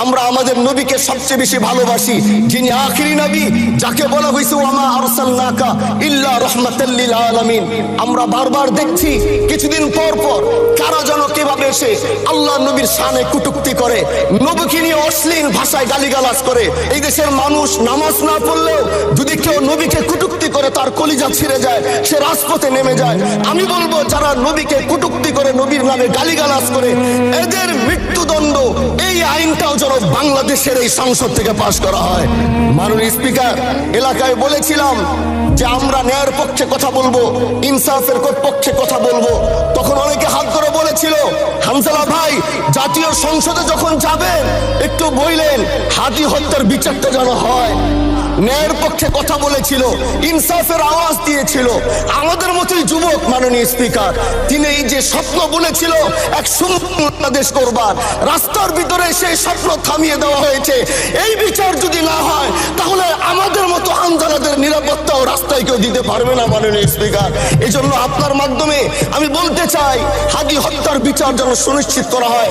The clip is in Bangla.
আমরা আমাদের নবীকে সবচেয়ে বেশি ভালোবাসি, যিনি আখিরি নবী, যাকে বলা হয়েছে ওয়ামা আরসালনাকা ইল্লা রাহমাতাল লিল আলামিন। আমরা বারবার দেখছি কিছুদিন পর পর কারা যেন কিভাবে এসে আল্লাহ নবীর শানে কটূক্তি করে, নবীকে নিয়ে অশ্লীল ভাষায় গালিগালাজ করে। এই দেশের মানুষ নামাজ না পড়লেও যদি কেউ নবীকে কটূক্তি করে তার কলিজা ছিঁড়ে যায়, সে রাজপথে নেমে যায়। আমি বলবো যারা নবীকে কটূক্তি করে, নবীর নামে গালিগালাজ করে, এদের মৃত্যুদণ্ড, এই আইনটাও যেন বাংলাদেশের এই সংসদ থেকে পাশ করা হয়। মাননীয় স্পিকার, এলাকায় বলেছিলাম যে আমরা ন্যায়ের পক্ষে কথা বলবো, ইনসাফের পক্ষে কথা বলবো। তখন অনেকে হাত ধরে বলেছিল, হামজালা ভাই জাতীয় সংসদে যখন যাবেন একটু বললেন হাদি হত্যার বিচারটা যেন হয়। ন্যায়ের পক্ষে কথা বলেছিল, ইনসাফের আওয়াজ দিয়েছিল। আমাদের মতোই যুবক মাননীয় স্পিকার, তিনি এই যে স্বপ্ন বলেছিল এক সুন্দর বাংলাদেশ করবার, রাস্তার ভিতরে সেই স্বপ্ন থামিয়ে দেওয়া হয়েছে। এই বিচার যদি না হয় তাহলে আমাদের মতো হামজালাদের নিরাপত্তাও রাস্তায় কেউ দিতে পারবে না মাননীয় স্পিকার। এই জন্য আপনার মাধ্যমে আমি বলতে চাই, হাদি হত্যার বিচার যেন সুনিশ্চিত করা হয়।